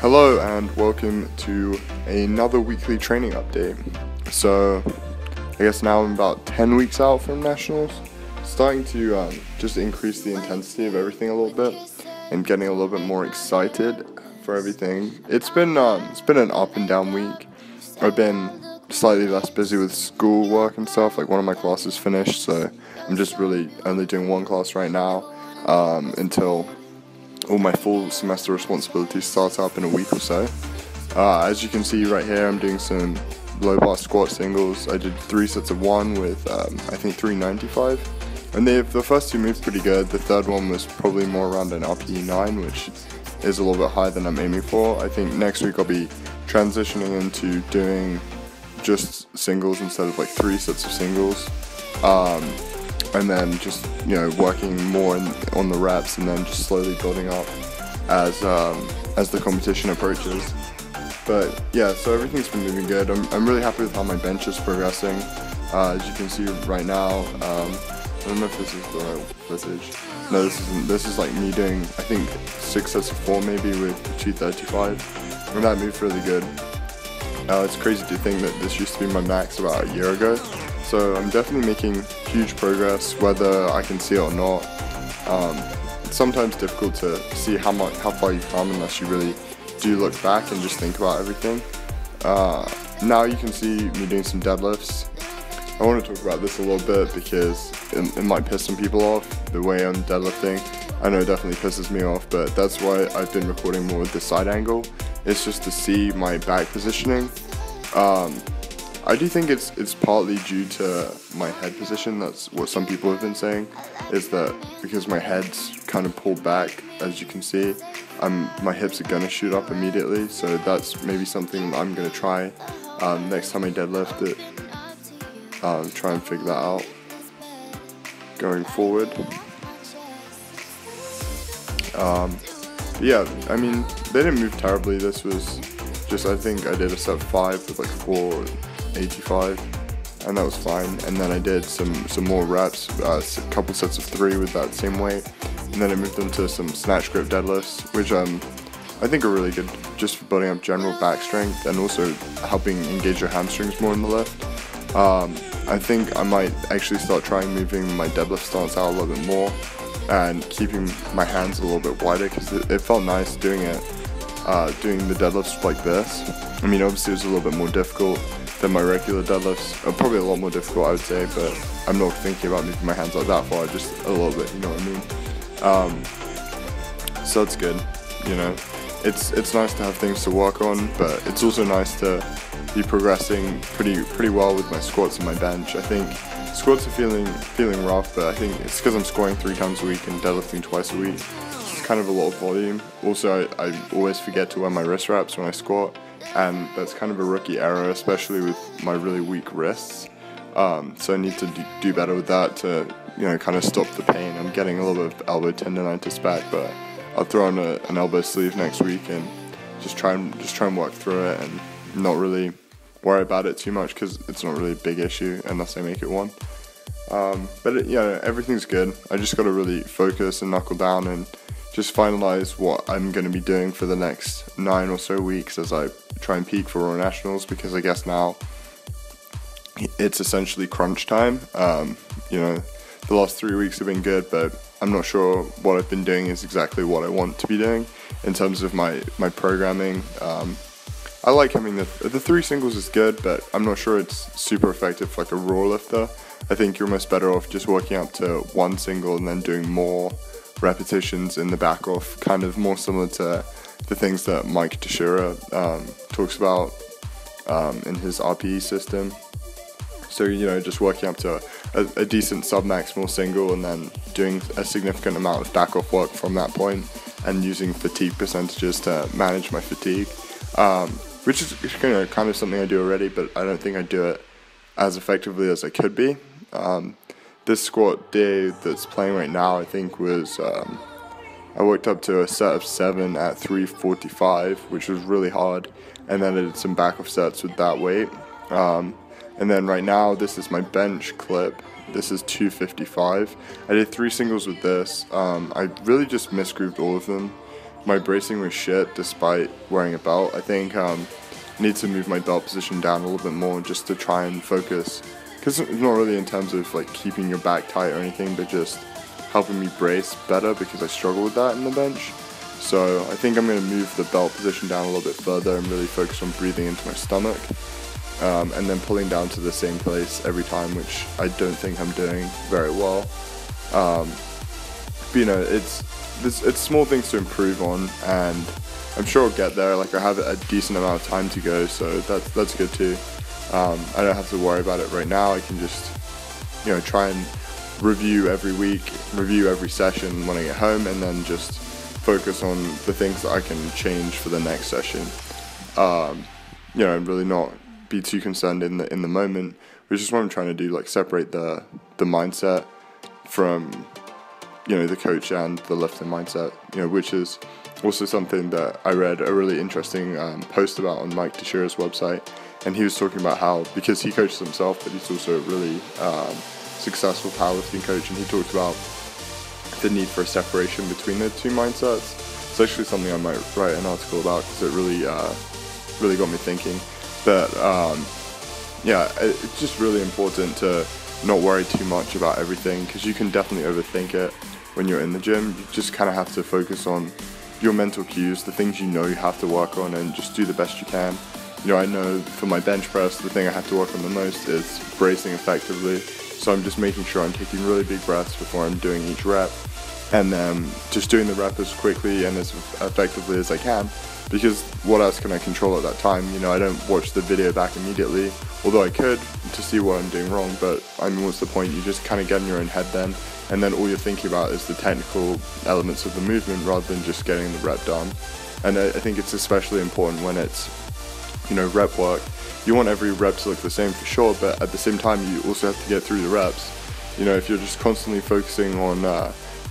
Hello and welcome to another weekly training update. So I guess now I'm about 10 weeks out from Nationals, starting to just increase the intensity of everything a little bit and getting a little bit more excited for everything. It's been an up and down week. I've been slightly less busy with school work and stuff, like one of my classes finished, so I'm just really only doing one class right now until all my full semester responsibilities start up in a week or so. As you can see right here, I'm doing some low bar squat singles. I did 3 sets of 1 with I think 395, and the first 2 moved pretty good. The third one was probably more around an RPE 9, which is a little bit higher than I'm aiming for. I think next week I'll be transitioning into doing just singles instead of like 3 sets of singles, and then just working more on the reps, and then just slowly building up as the competition approaches. But yeah, so everything's been moving good. I'm really happy with how my bench is progressing. As you can see right now, I don't know if this is the right footage. No, this isn't. This is like me doing, I think, 6 sets of 4 maybe with 235, and that moved really good. It's crazy to think that this used to be my max about a year ago. So I'm definitely making huge progress, whether I can see it or not. It's sometimes difficult to see how far you've come unless you really do look back and just think about everything. Now you can see me doing some deadlifts. I want to talk about this a little bit because it might piss some people off, the way I'm deadlifting. I know it definitely pisses me off, but that's why I've been recording more with the side angle. It's just to see my back positioning. I do think it's partly due to my head position. That's what some people have been saying, is that because my head's kind of pulled back, as you can see, my hips are gonna shoot up immediately. So that's maybe something I'm gonna try next time I deadlift it. Try and figure that out going forward. Yeah, I mean, they didn't move terribly. This was just, I think I did a set 5 with like 485, and that was fine. And then I did some more reps, a couple sets of 3 with that same weight, and then I moved into some snatch grip deadlifts, which I think are really good just for building up general back strength and also helping engage your hamstrings more in the lift. I think I might actually start trying moving my deadlift stance out a little bit more and keeping my hands a little bit wider, because it felt nice doing it, doing the deadlifts like this. I mean, obviously it was a little bit more difficult than my regular deadlifts, probably a lot more difficult I would say, but I'm not thinking about moving my hands like that far, just a little bit, you know what I mean? So it's good, it's nice to have things to work on, but it's also nice to be progressing pretty well with my squats and my bench. I think squats are feeling rough, but I think it's because I'm squatting 3 times a week and deadlifting twice a week. It's kind of a lot of volume. Also, I always forget to wear my wrist wraps when I squat, and that's kind of a rookie error, especially with my really weak wrists. So I need to do better with that to kind of stop the pain. I'm getting a little bit of elbow tendonitis back, but I'll throw on an elbow sleeve next week and just try and work through it and not really worry about it too much, because it's not really a big issue unless I make it one. But everything's good. I just got to really focus and knuckle down and just finalize what I'm going to be doing for the next 9 or so weeks as I try and peak for Raw Nationals, because I guess now it's essentially crunch time. The last 3 weeks have been good, but I'm not sure what I've been doing is exactly what I want to be doing in terms of my programming. I like having the 3 singles is good, but I'm not sure it's super effective for like a raw lifter. I think you're almost better off just working up to 1 single and then doing more repetitions in the back off, kind of more similar to the things that Mike Teixeira talks about in his RPE system. So just working up to a decent sub-maximal single and then doing a significant amount of back off work from that point, and using fatigue percentages to manage my fatigue. Which is kind of something I do already, but I don't think I do it as effectively as I could be. This squat day that's playing right now, I think was, I worked up to a set of 7 at 345, which was really hard, and then I did some back off sets with that weight. And then right now, this is my bench clip. This is 255. I did 3 singles with this. I really just misgrooved all of them. my bracing was shit despite wearing a belt. I think I need to move my belt position down a little bit more just to try and focus, because it's not really in terms of like keeping your back tight or anything, but just helping me brace better, because I struggle with that in the bench. So I think I'm going to move the belt position down a little bit further and really focus on breathing into my stomach, and then pulling down to the same place every time, which I don't think I'm doing very well. But you know, it's small things to improve on, and I'm sure I'll get there. Like, I have a decent amount of time to go, so that's good too. I don't have to worry about it right now. I can just, you know, try and review every week, review every session when I get home, and then just focus on the things that I can change for the next session. You know, and really not be too concerned in the moment, which is what I'm trying to do, like separate the mindset from, you know, the coach and the lifting mindset, you know, which is also something that I read a really interesting post about on Mike Teixeira's website, and he was talking about how, because he coaches himself, but he's also a really successful powerlifting coach, and he talked about the need for a separation between the two mindsets. It's actually something I might write an article about, because it really got me thinking. But yeah, it's just really important to not worry too much about everything, because you can definitely overthink it when you're in the gym. You just kind of have to focus on your mental cues, the things you know you have to work on, and just do the best you can. You know, I know for my bench press, the thing I have to work on the most is bracing effectively. So I'm just making sure I'm taking really big breaths before I'm doing each rep, and then just doing the rep as quickly and as effectively as I can, because what else can I control at that time? You know, I don't watch the video back immediately, although I could, to see what I'm doing wrong, but I mean, what's the point? You just kind of get in your own head then, and then all you're thinking about is the technical elements of the movement rather than just getting the rep done. And I think it's especially important when it's, you know, rep work. You want every rep to look the same for sure, but at the same time you also have to get through the reps. You know, if you're just constantly focusing on,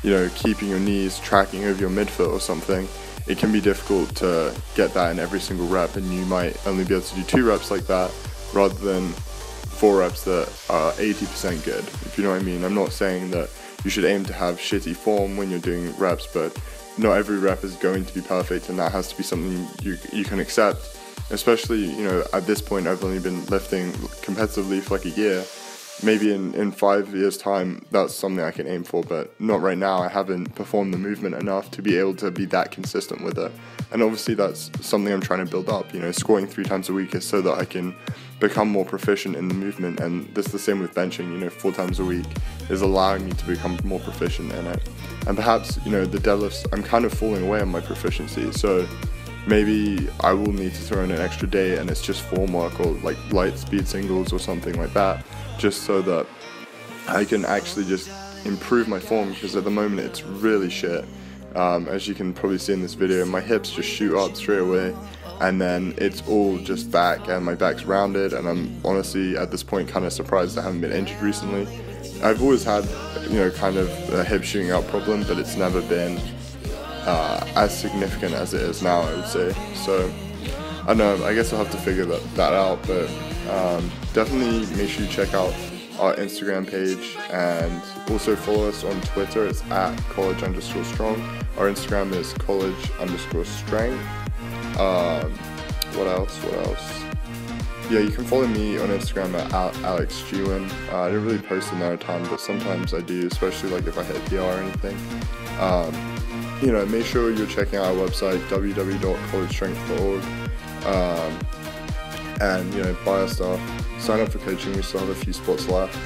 you know, keeping your knees tracking over your midfoot or something, it can be difficult to get that in every single rep, and you might only be able to do 2 reps like that rather than 4 reps that are 80% good, if you know what I mean. I'm not saying that you should aim to have shitty form when you're doing reps, but not every rep is going to be perfect, and that has to be something you can accept. Especially, you know, at this point I've only been lifting competitively for like a year. Maybe in 5 years time that's something I can aim for, but not right now. I haven't performed the movement enough to be able to be that consistent with it, and obviously that's something I'm trying to build up. You know, squatting 3 times a week is so that I can become more proficient in the movement, and this is the same with benching. You know, 4 times a week is allowing me to become more proficient in it. And perhaps, you know, the deadlifts, I'm kind of falling away on my proficiency, so maybe I will need to throw in an extra day and it's just form work, or like light speed singles or something like that, just so that I can actually just improve my form, because at the moment it's really shit. As you can probably see in this video, my hips just shoot up straight away, and then it's all just back, and my back's rounded, and I'm honestly at this point kind of surprised I haven't been injured recently. I've always had, you know, kind of a hip shooting up problem, but it's never been as significant as it is now, I would say. So I don't know, I guess I'll have to figure that out, but definitely make sure you check out our Instagram page, and also follow us on Twitter. It's at college_strong. Our Instagram is college_strength. What else? Yeah, you can follow me on Instagram at Alex Gewin. I don't really post in there a ton, but sometimes I do, especially like if I hit PR or anything. You know, make sure you're checking out our website, www.collegestrength.org, and, you know, buy our stuff, sign up for coaching. We still have a few spots left.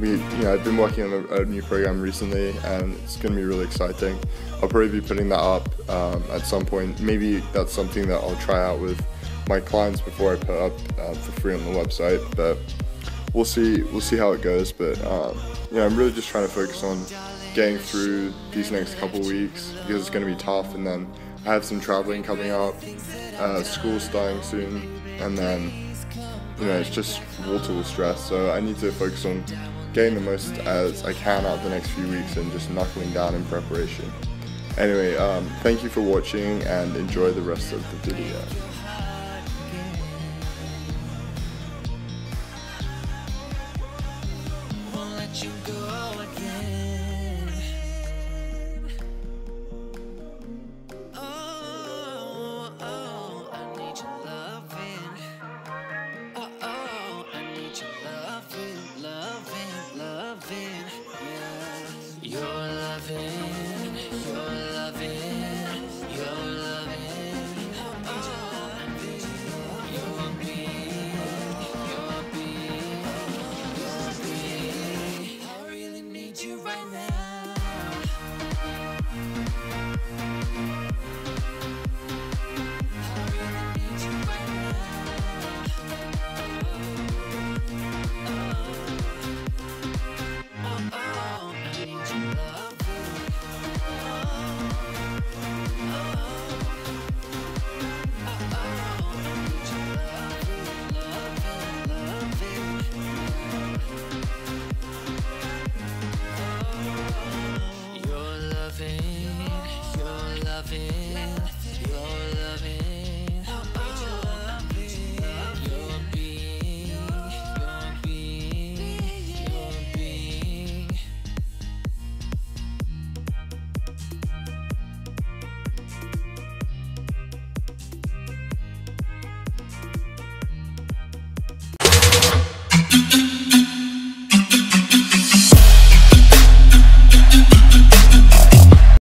You know, I've been working on a new program recently, and it's going to be really exciting. I'll probably be putting that up at some point. Maybe that's something that I'll try out with my clients before I put up for free on the website, but we'll see how it goes. But you know, I'm really just trying to focus on getting through these next couple weeks, because it's going to be tough, and then I have some traveling coming up, school starting soon, and then, you know, it's just wall-to-wall stress. So I need to focus on getting the most as I can out of the next few weeks and just knuckling down in preparation. Anyway, thank you for watching, and enjoy the rest of the video. Won't let you go.